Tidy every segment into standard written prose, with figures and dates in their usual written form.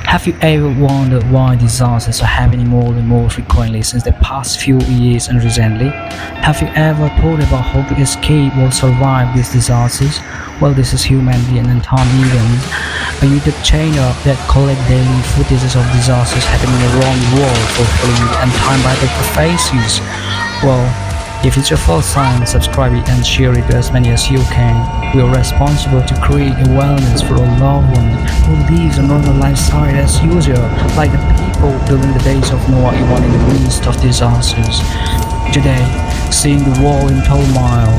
Have you ever wondered why disasters are happening more and more frequently since the past few years and recently? Have you ever thought about how to escape or survive these disasters? Well, this is humanity and Thum events, a YouTube channel that collects daily footages of disasters happening around the world, fulfilling the end-time Bible prophecies. Well, if it's your first time, subscribe it and share it to as many as you can. We are responsible to create a wellness for our loved ones who live a normal lifestyle as usual, like the people during the days of Noah, even in the midst of disasters. Today, seeing the world in turmoil,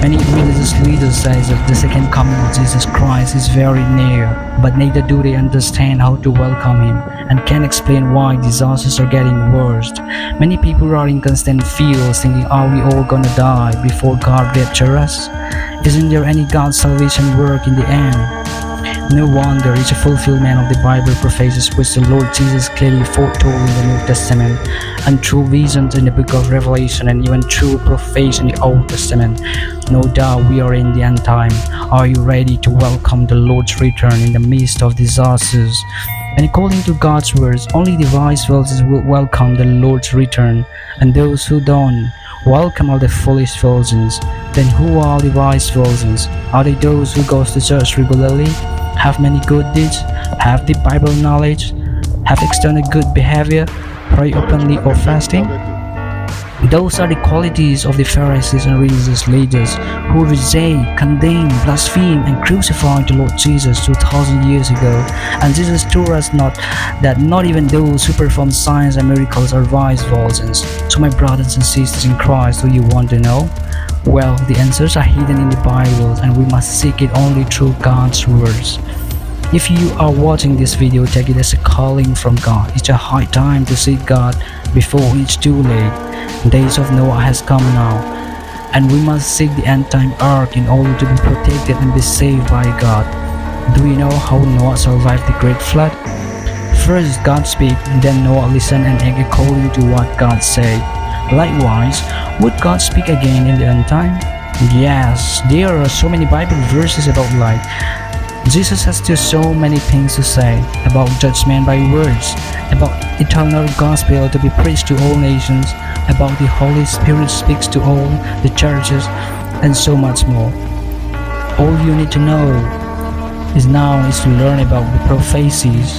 many religious leaders say that the second coming of Jesus Christ is very near, but neither do they understand how to welcome Him and can't explain why disasters are getting worse. Many people are in constant fear, thinking, are we all gonna die before God raptures us? Isn't there any God's salvation work in the end? No wonder it's a fulfillment of the Bible prophecies which the Lord Jesus clearly foretold in the New Testament, and through visions in the book of Revelation, and even through prophecy in the Old Testament. No doubt we are in the end time. Are you ready to welcome the Lord's return in the midst of disasters? And according to God's words, only the wise virgins will welcome the Lord's return, and those who don't welcome are the foolish virgins. Then who are the wise virgins? Are they those who go to church regularly, have many good deeds, have deep Bible knowledge, have external good behavior, pray openly or fasting? Those are the qualities of the Pharisees and religious leaders who reject, condemn, blaspheme, and crucify the Lord Jesus 2,000 years ago. And Jesus told us that not even those who perform signs and miracles are wise virgins. So my brothers and sisters in Christ, do you want to know? Well, the answers are hidden in the Bible, and we must seek it only through God's words. If you are watching this video, take it as a calling from God. It's a high time to seek God before it's too late. The days of Noah has come now, and we must seek the end-time ark in order to be protected and be saved by God. Do you know how Noah survived the great flood? First God speak, then Noah listened and act according to what God said. Likewise, would God speak again in the end time? Yes, there are so many Bible verses about life. Jesus has just so many things to say about judgment by words, about eternal gospel to be preached to all nations, about the Holy Spirit speaks to all the churches, and so much more. All you need to know is to learn about the prophecies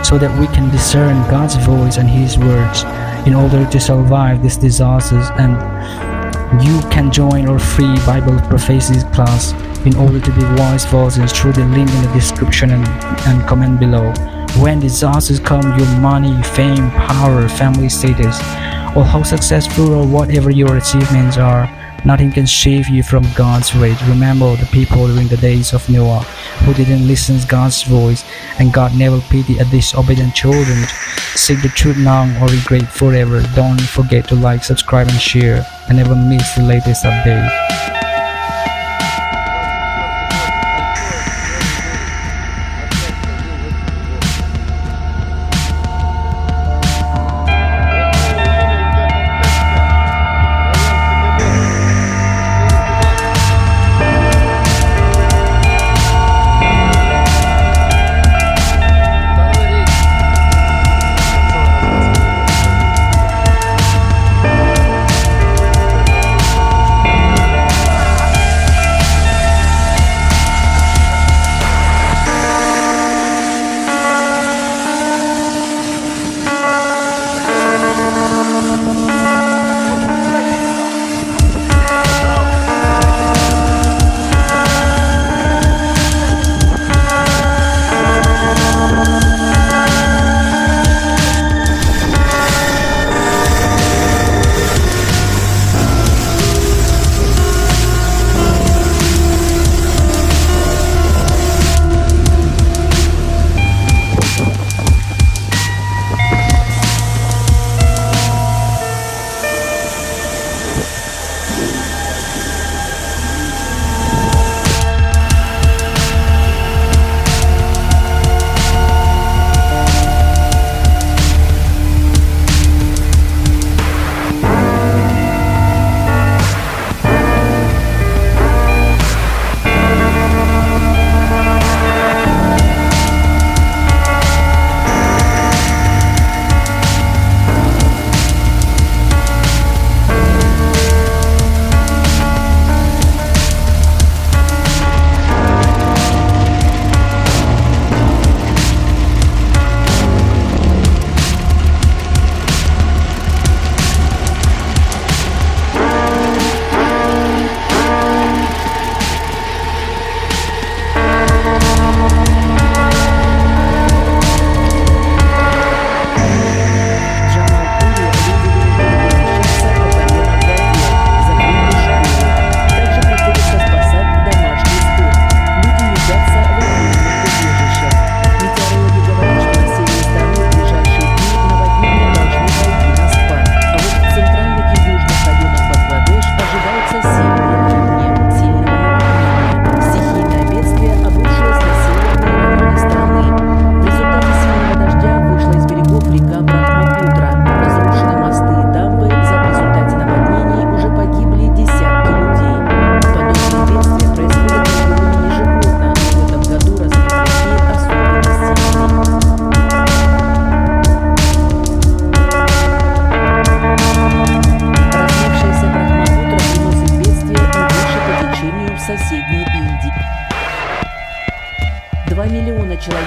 so that we can discern God's voice and His words in order to survive these disasters. And you can join our free Bible prophecies class in order to be wise virgins through the link in the description and comment below. When disasters come, your money, fame, power, family status, or how successful or whatever your achievements are, nothing can save you from God's ways. Remember the people during the days of Noah who didn't listen to God's voice, and God never pitied disobedient children. Seek the truth now or regret forever. Don't forget to like, subscribe, and share, and never miss the latest update.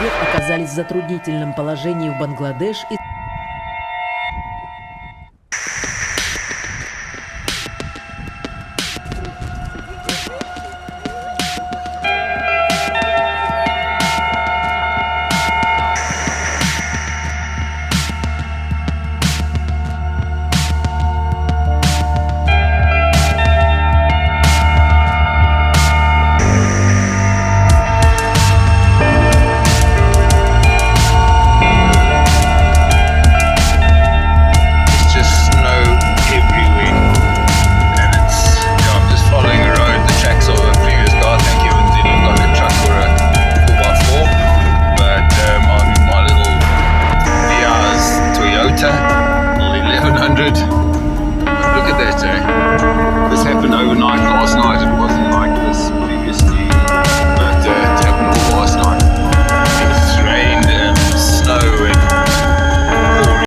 человек оказались в затруднительном положении в Бангладеш и